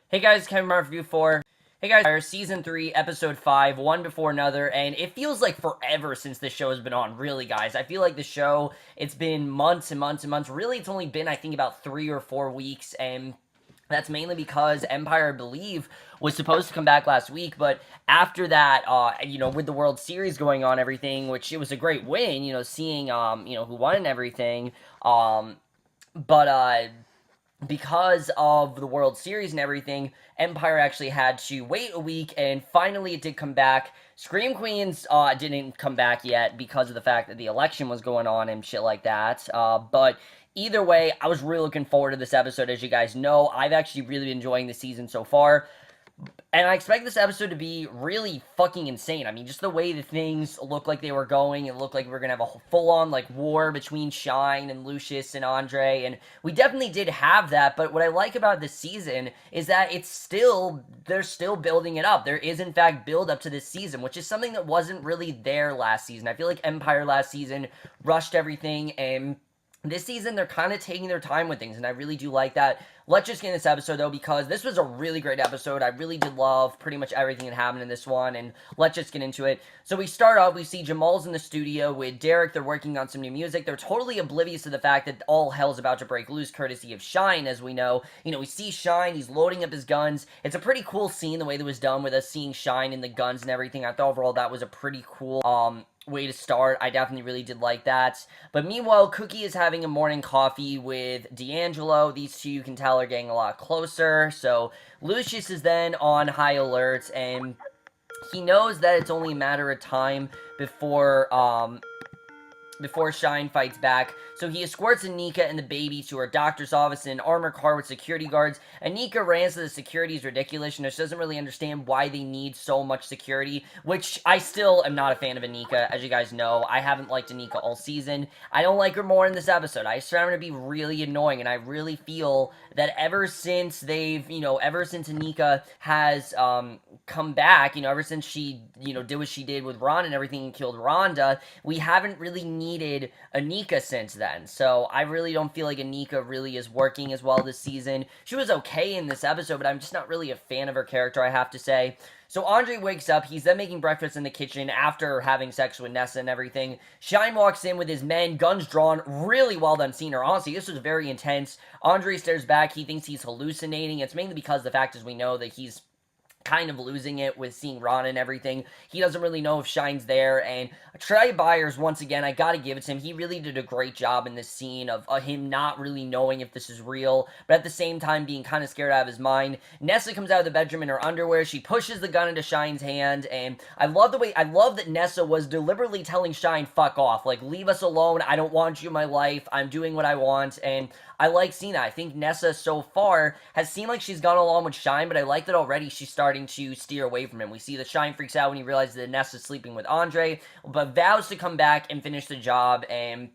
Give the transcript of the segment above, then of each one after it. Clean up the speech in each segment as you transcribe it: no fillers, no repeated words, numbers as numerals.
Hey guys, Kevin Mark Review 4. Hey guys, Season 3, Episode 5, one before another, and it feels like forever since this show has been on, really, guys. I feel like the show, it's been months and months and months. Really, it's only been, I think, about 3 or 4 weeks, and that's mainly because Empire, I believe, was supposed to come back last week, but after that, with the World Series going on, everything, which it was a great win, seeing, who won and everything, but because of the World Series and everything, Empire actually had to wait a week, and finally it did come back. Scream Queens didn't come back yet because of the fact that the election was going on and shit like that. But either way, I was really looking forward to this episode. As you guys know, I've actually really been enjoying the season so far. And I expect this episode to be really fucking insane. I mean, just the way the things look like they were going, it looked like we were gonna have a full-on, like, war between Shine and Lucius and Andre, and we definitely did have that, but what I like about this season is that they're still building it up. There is, in fact, build up to this season, which is something that wasn't really there last season. I feel like Empire last season rushed everything, and this season, they're kind of taking their time with things, and I really do like that. Let's just get in this episode, though, because this was a really great episode. I really did love pretty much everything that happened in this one, and let's just get into it. So we start off, we see Jamal's in the studio with Derek. They're working on some new music. They're totally oblivious to the fact that all hell's about to break loose, courtesy of Shine, as we know. We see Shine, he's loading up his guns. It's a pretty cool scene, the way that was done with us seeing Shine in the guns and everything. I thought overall that was a pretty cool, way to start. I definitely really did like that. But meanwhile, Cookie is having a morning coffee with D'Angelo. These two, you can tell, are getting a lot closer. So Lucius is then on high alert, and he knows that it's only a matter of time before Shine fights back. So he escorts Anika and the baby to her doctor's office in an armored car with security guards. Anika rants that the security is ridiculous, and she doesn't really understand why they need so much security, which I still am not a fan of Anika. As you guys know, I haven't liked Anika all season. I don't like her more in this episode. I just found her to be really annoying, and I really feel that ever since Anika has come back, ever since she, did what she did with Ron and everything and killed Rhonda, we haven't really needed Anika since then. So I really don't feel like Anika really is working as well this season. She was okay in this episode, but I'm just not really a fan of her character, I have to say. So Andre wakes up, he's then making breakfast in the kitchen after having sex with Nessa and everything. Shine walks in with his men, guns drawn, really well done scene. Honestly, this was very intense. Andre stares back, he thinks he's hallucinating. It's mainly because the fact is we know that he's kind of losing it with seeing Ron and everything. He doesn't really know if Shine's there, and Trai Byers, once again, I gotta give it to him. He really did a great job in this scene of him not really knowing if this is real, but at the same time being kind of scared out of his mind. Nessa comes out of the bedroom in her underwear. She pushes the gun into Shine's hand, and I love that Nessa was deliberately telling Shine, fuck off, like, leave us alone, I don't want you in my life, I'm doing what I want, and I like seeing that. I think Nessa, so far, has seemed like she's gone along with Shine, but I like that already she's starting to steer away from him. We see that Shine freaks out when he realizes that Nessa's sleeping with Andre, but vows to come back and finish the job, and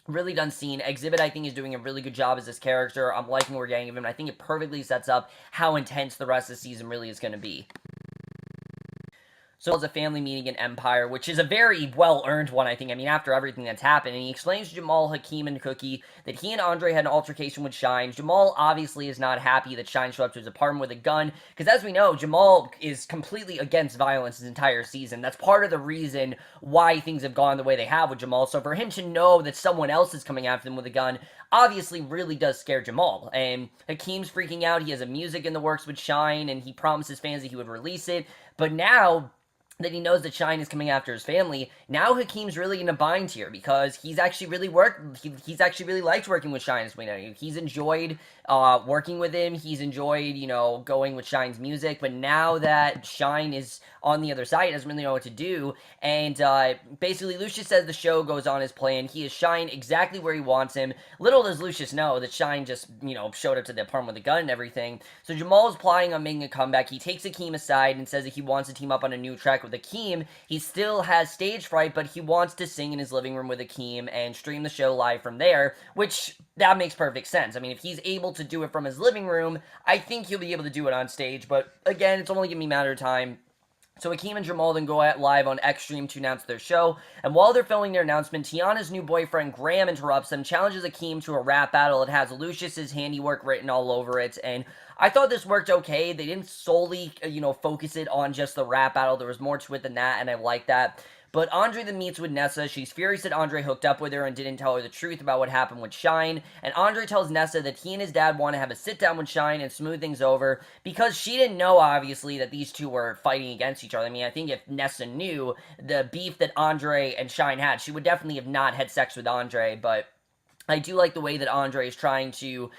really done scene. Xzibit, I think, is doing a really good job as this character. I'm liking what we're getting of him, and I think it perfectly sets up how intense the rest of the season really is going to be. So it's a family meeting in Empire, which is a very well-earned one, I think. I mean, after everything that's happened. And he explains to Jamal, Hakeem, and Cookie that he and Andre had an altercation with Shine. Jamal obviously is not happy that Shine showed up to his apartment with a gun, because as we know, Jamal is completely against violence his entire season. That's part of the reason why things have gone the way they have with Jamal. So for him to know that someone else is coming after him with a gun obviously really does scare Jamal. And Hakeem's freaking out. He has a music in the works with Shine, and he promised his fans that he would release it. But now that he knows that Shine is coming after his family, now Hakeem's really in a bind here, because he's actually really he's actually really liked working with Shine, as we know. He's enjoyed working with him, he's enjoyed, going with Shine's music, but now that Shine is on the other side, he doesn't really know what to do, and basically Lucius says the show goes on as planned. He has Shine exactly where he wants him. Little does Lucius know that Shine just, showed up to the apartment with a gun and everything. So Jamal is planning on making a comeback. He takes Hakeem aside and says that he wants to team up on a new track with Hakeem. He still has stage fright, but he wants to sing in his living room with Hakeem and stream the show live from there, which, that makes perfect sense. I mean, if he's able to do it from his living room, I think he'll be able to do it on stage, but again, it's only gonna be a matter of time. So Hakeem and Jamal then go out live on Xstream to announce their show, and while they're filming their announcement, Tiana's new boyfriend Graham interrupts them, challenges Hakeem to a rap battle. It has Lucius's handiwork written all over it, and I thought this worked okay. They didn't solely, focus it on just the rap battle. There was more to it than that, and I like that. But Andre then meets with Nessa. She's furious that Andre hooked up with her and didn't tell her the truth about what happened with Shine. And Andre tells Nessa that he and his dad want to have a sit down with Shine and smooth things over because she didn't know, obviously, that these two were fighting against each other. I mean, I think if Nessa knew the beef that Andre and Shine had, she would definitely have not had sex with Andre, but I do like the way that Andre is trying to,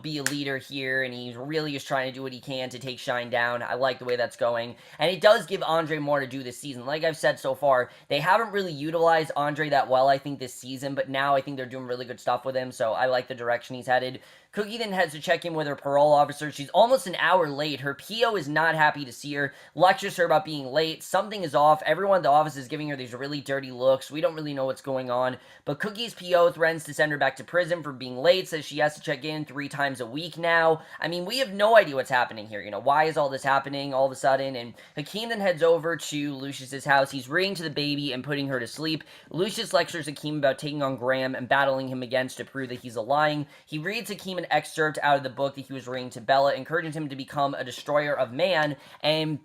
be a leader here, and he really is trying to do what he can to take Shine down. I like the way that's going, and it does give Andre more to do this season. Like I've said so far, they haven't really utilized Andre that well, I think, this season, but now I think they're doing really good stuff with him, so I like the direction he's headed. Cookie then heads to check in with her parole officer. She's almost an hour late. Her PO is not happy to see her, lectures her about being late. Something is off. Everyone at the office is giving her these really dirty looks. We don't really know what's going on, but Cookie's PO threatens to send her back to prison for being late, says she has to check in 3 times a week now. I mean, we have no idea what's happening here. Why is all this happening all of a sudden? And Hakeem then heads over to Lucius's house. He's reading to the baby and putting her to sleep. Lucius lectures Hakeem about taking on Graham and battling him against to prove that he's lying. He reads Hakeem an excerpt out of the book that he was reading to Bella, encouraging him to become a destroyer of man, and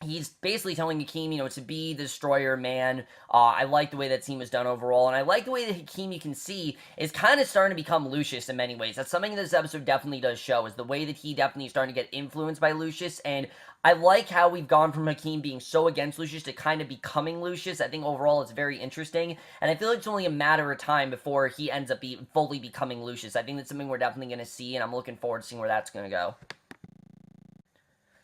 he's basically telling Hakeem, to be the destroyer man. I like the way that scene was done overall, and I like the way that Hakeem, you can see, is kind of starting to become Lucius in many ways. That's something this episode definitely does show, is the way that he definitely is starting to get influenced by Lucius, and I like how we've gone from Hakeem being so against Lucius to kind of becoming Lucius. I think overall it's very interesting, and I feel like it's only a matter of time before he ends up fully becoming Lucius. I think that's something we're definitely going to see, and I'm looking forward to seeing where that's going to go.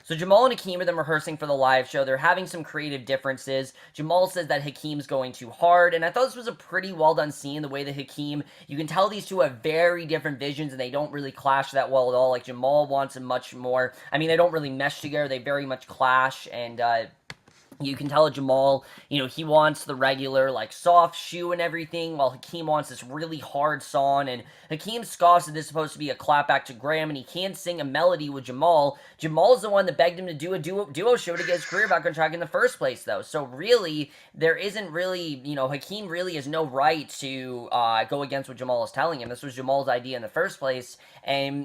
So Jamal and Hakeem are then rehearsing for the live show. They're having some creative differences. Jamal says that Hakeem's going too hard, and I thought this was a pretty well done scene, the way that Hakeem, you can tell these two have very different visions, and they don't really clash that well at all. Like, Jamal wants a much more, they don't really mesh together, they very much clash, and, you can tell Jamal, he wants the regular, soft shoe and everything, while Hakeem wants this really hard song, and Hakeem scoffs that this is supposed to be a clapback to Graham, and he can't sing a melody with Jamal. Jamal's the one that begged him to do a duo show to get his career back on track in the first place, though. So really, there isn't really, Hakeem really has no right to go against what Jamal is telling him. This was Jamal's idea in the first place, and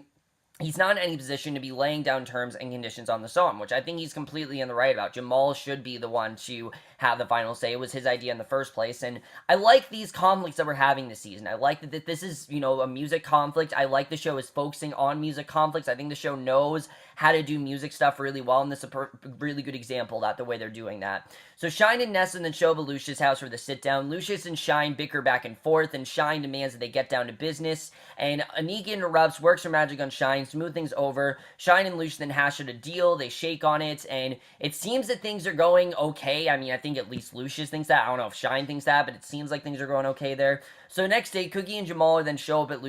he's not in any position to be laying down terms and conditions on the song, which I think he's completely in the right about. Jamal should be the one to have the final say. It was his idea in the first place, and I like these conflicts that we're having this season. I like that this is, a music conflict. I like the show is focusing on music conflicts. I think the show knows how to do music stuff really well, and this is a really good example of that, the way they're doing that. So Shine and Nessa then show up at Lucius' house for the sit-down. Lucius and Shine bicker back and forth, and Shine demands that they get down to business, and Anika interrupts, works her magic on Shine, smooth things over. Shine and Lucius then hash out a deal, they shake on it, and it seems that things are going okay. I think at least Lucius thinks that. I don't know if Shine thinks that, but it seems like things are going okay there. So next day, Cookie and Jamal then show up at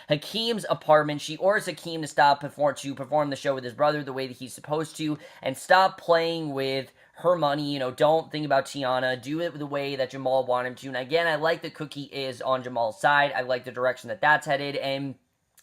Hakeem's apartment. She orders Hakeem to perform the show with his brother the way that he's supposed to, and stop playing with her money. Don't think about Tiana. Do it the way that Jamal wanted him to. And again, I like that Cookie is on Jamal's side. I like the direction that that's headed, and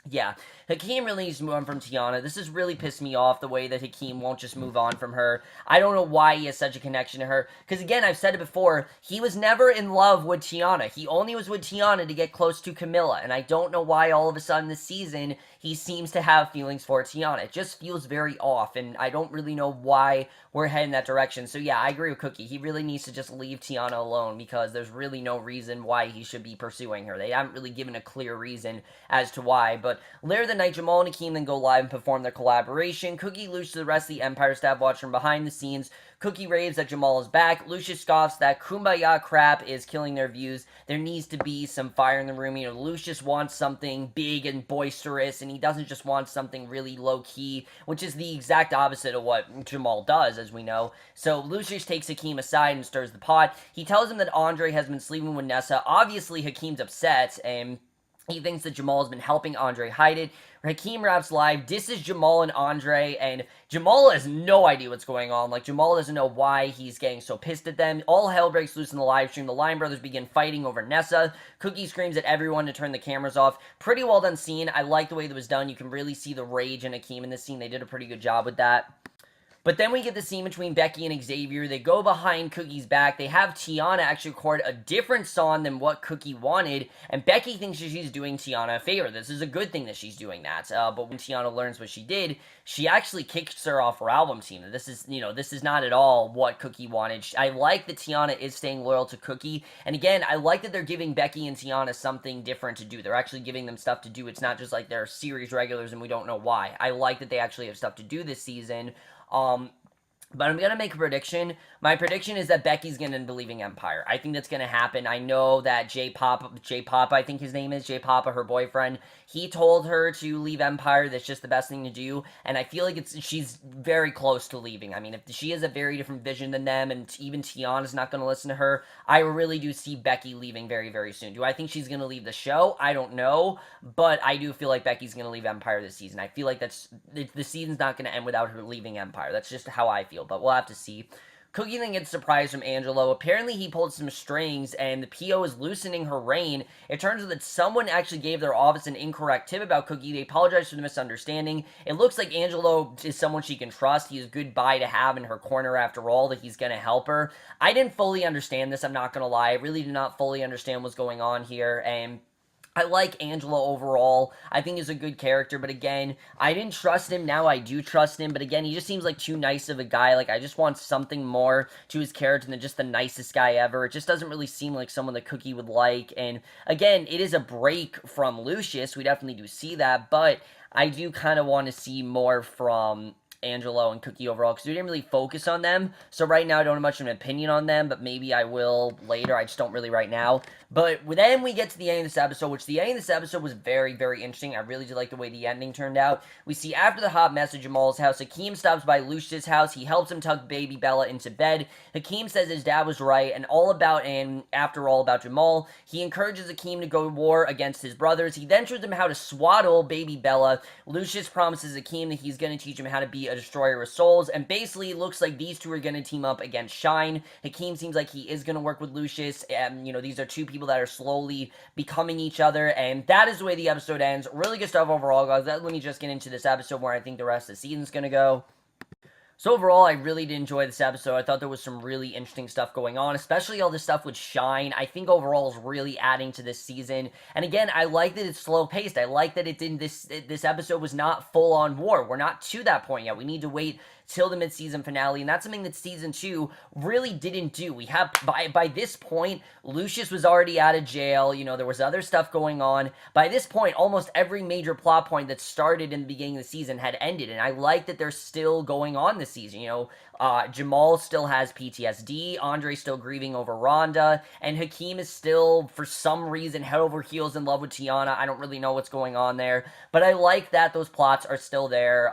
yeah, Hakeem really needs to move on from Tiana. This has really pissed me off, the way that Hakeem won't just move on from her. I don't know why he has such a connection to her. Because again, I've said it before, he was never in love with Tiana. He only was with Tiana to get close to Camilla. And I don't know why all of a sudden this season he seems to have feelings for Tiana. It just feels very off. And I don't really know why we're heading that direction. So yeah, I agree with Cookie. He really needs to just leave Tiana alone, because there's really no reason why he should be pursuing her. They haven't really given a clear reason as to why. But later that night, Jamal and Hakeem then go live and perform their collaboration. Cookie loses to the rest of the Empire staff watching from behind the scenes. Cookie raves that Jamal is back. Lucius scoffs that kumbaya crap is killing their views. There needs to be some fire in the room. Lucius wants something big and boisterous, and he doesn't just want something really low-key, which is the exact opposite of what Jamal does, as we know. So Lucius takes Hakeem aside and stirs the pot. He tells him that Andre has been sleeping with Nessa. Obviously, Hakeem's upset, and he thinks that Jamal has been helping Andre hide it. Hakeem raps live, disses Jamal and Andre, and Jamal has no idea what's going on. Jamal doesn't know why he's getting so pissed at them. All hell breaks loose in the live stream. The Lion Brothers begin fighting over Nessa. Cookie screams at everyone to turn the cameras off. Pretty well done scene. I like the way that was done. You can really see the rage in Hakeem in this scene. They did a pretty good job with that. But then we get the scene between Becky and Xavier. They go behind Cookie's back. They have Tiana actually record a different song than what Cookie wanted, and Becky thinks that she's doing Tiana a favor. This is a good thing that she's doing that. But when Tiana learns what she did, she actually kicks her off her album team. This is not at all what Cookie wanted. I like that Tiana is staying loyal to Cookie, and again, I like that they're giving Becky and Tiana something different to do. They're actually giving them stuff to do. It's not just like they're series regulars and we don't know why. I like that they actually have stuff to do this season. But I'm going to make a prediction. My prediction is that Becky's going to be leaving Empire. I think that's going to happen. I know that J Papa, I think his name is, J Papa, her boyfriend, he told her to leave Empire. That's just the best thing to do. And I feel like she's very close to leaving. I mean, if she has a very different vision than them, and even Tiana's not going to listen to her, I really do see Becky leaving very, very soon. Do I think she's going to leave the show? I don't know. But I do feel like Becky's going to leave Empire this season. I feel like the season's not going to end without her leaving Empire. That's just how I feel. But we'll have to see. Cookie then gets surprised from Angelo. Apparently he pulled some strings and the PO is loosening her reign. It turns out that someone actually gave their office an incorrect tip about Cookie. They apologize for the misunderstanding. It looks like Angelo is someone she can trust. He is a good buy to have in her corner after all, that he's going to help her. I didn't fully understand this, I'm not going to lie. I really did not fully understand what's going on here, and I like Angelo overall. I think he's a good character, but again, I didn't trust him. Now I do trust him, but again, he just seems like too nice of a guy. Like, I just want something more to his character than just the nicest guy ever. It just doesn't really seem like someone that Cookie would like, and again, it is a break from Lucius. We definitely do see that, but I do kind of want to see more from Angelo and Cookie overall, because we didn't really focus on them. So right now I don't have much of an opinion on them, but maybe I will later. I just don't really right now. But then we get to the end of this episode, which the end of this episode was very, very interesting. I really did like the way the ending turned out. We see after the hot mess at Jamal's house, Hakeem stops by Lucius' house. He helps him tuck baby Bella into bed. Hakeem says his dad was right, and after all about Jamal. He encourages Hakeem to go to war against his brothers. He then shows him how to swaddle baby Bella. Lucius promises Hakeem that he's going to teach him how to be a destroyer of souls, and basically it looks like these two are going to team up against Shine. Hakeem seems like he is going to work with Lucius, and these are two people that are slowly becoming each other, and that is the way the episode ends. Really good stuff overall, guys. Let me just get into this episode where I think the rest of the season's going to go. So overall, I really did enjoy this episode. I thought there was some really interesting stuff going on, especially all this stuff with Shine. I think overall is really adding to this season. And again, I like that it's slow-paced. I like that this episode was not full-on war. We're not to that point yet. We need to wait till the mid-season finale, and that's something that Season 2 really didn't do. We have, by this point, Lucius was already out of jail, there was other stuff going on. By this point, almost every major plot point that started in the beginning of the season had ended, and I like that they're still going on this season, Jamal still has PTSD, Andre's still grieving over Rhonda, and Hakeem is still, for some reason, head over heels in love with Tiana. I don't really know what's going on there, but I like that those plots are still there.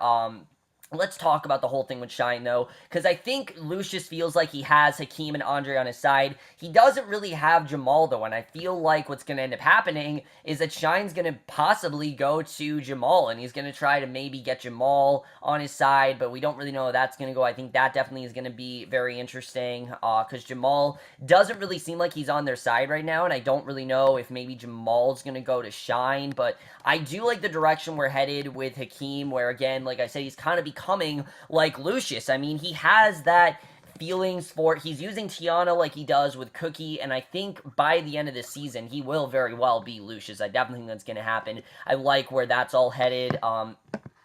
Let's talk about the whole thing with Shine, though, because I think Lucius feels like he has Hakeem and Andre on his side. He doesn't really have Jamal, though, and I feel like what's going to end up happening is that Shine's going to possibly go to Jamal, and he's going to try to maybe get Jamal on his side, but we don't really know how that's going to go. I think that definitely is going to be very interesting, because Jamal doesn't really seem like he's on their side right now, and I don't really know if maybe Jamal's going to go to Shine, but I do like the direction we're headed with Hakeem, where, again, like I said, he's kind of becoming like Lucius. I mean, he has that feelings for, he's using Tiana like he does with Cookie, and I think by the end of this season, he will very well be Lucius. I definitely think that's going to happen. I like where that's all headed.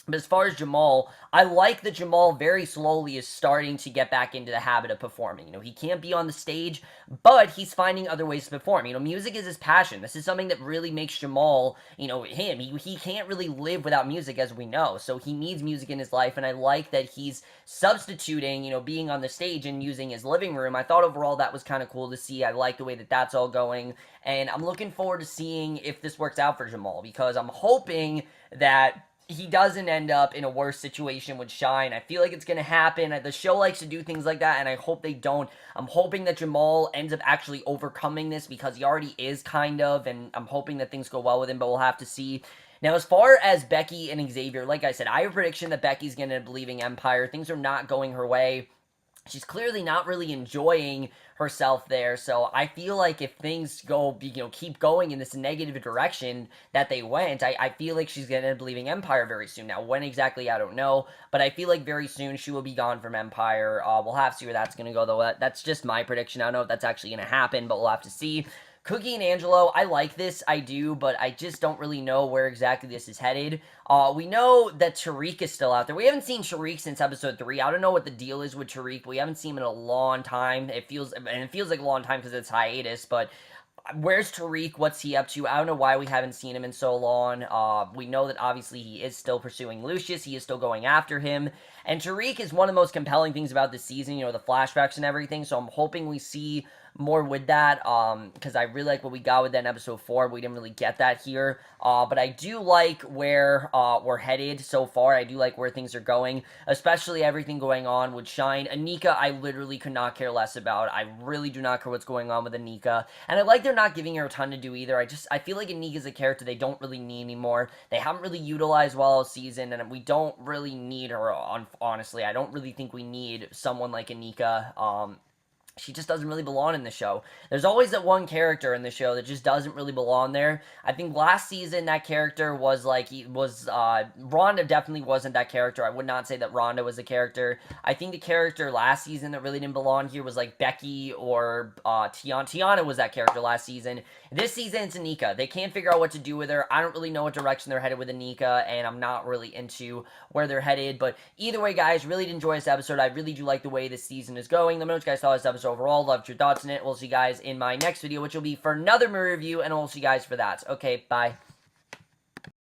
But as far as Jamal, I like that Jamal very slowly is starting to get back into the habit of performing. He can't be on the stage, but he's finding other ways to perform. Music is his passion. This is something that really makes Jamal, him. He can't really live without music, as we know. So he needs music in his life, and I like that he's substituting, being on the stage and using his living room. I thought overall that was kind of cool to see. I like the way that that's all going, and I'm looking forward to seeing if this works out for Jamal, because I'm hoping that he doesn't end up in a worse situation with Shine. I feel like it's going to happen. The show likes to do things like that, and I hope they don't. I'm hoping that Jamal ends up actually overcoming this, because he already is kind of, and I'm hoping that things go well with him, but we'll have to see. Now, as far as Becky and Xavier, like I said, I have a prediction that Becky's going to end up leaving Empire. Things are not going her way. she's clearly not really enjoying herself there. So I feel like if things go, keep going in this negative direction that they went, I feel like she's going to end up leaving Empire very soon. Now, when exactly, I don't know, but I feel like very soon she will be gone from Empire. We'll have to see where that's going to go, though. That's just my prediction. I don't know if that's actually going to happen, but we'll have to see. Cookie and Angelo, I like this, I do, but I just don't really know where exactly this is headed. We know that Tariq is still out there. We haven't seen Tariq since episode 3. I don't know what the deal is with Tariq. We haven't seen him in a long time. It feels like a long time because it's hiatus, but where's Tariq? What's he up to? I don't know why we haven't seen him in so long. We know that obviously he is still pursuing Lucius. He is still going after him. And Tariq is one of the most compelling things about this season, the flashbacks and everything. So I'm hoping we see more with that, because I really like what we got with that in episode 4. We didn't really get that here, but I do like where we're headed so far. I do like where things are going, especially everything going on with Shine. Anika, I literally could not care less about. I really do not care what's going on with Anika, and I like they're not giving her a ton to do either. I feel like Anika's a character they don't really need anymore. They haven't really utilized well all season, and we don't really need her, honestly. I don't really think we need someone like Anika. She just doesn't really belong in the show. There's always that one character in the show that just doesn't really belong there. I think last season that character was Rhonda definitely wasn't that character. I would not say that Rhonda was a character. I think the character last season that really didn't belong here was like Becky or Tiana. Tiana was that character last season. This season it's Anika. They can't figure out what to do with her. I don't really know what direction they're headed with Anika, and I'm not really into where they're headed. But either way, guys, really did enjoy this episode. I really do like the way this season is going. Let me know what you guys thought of this episode overall. Loved your thoughts in it. We'll see you guys in my next video, which will be for another movie review, and we'll see you guys for that. Okay, bye.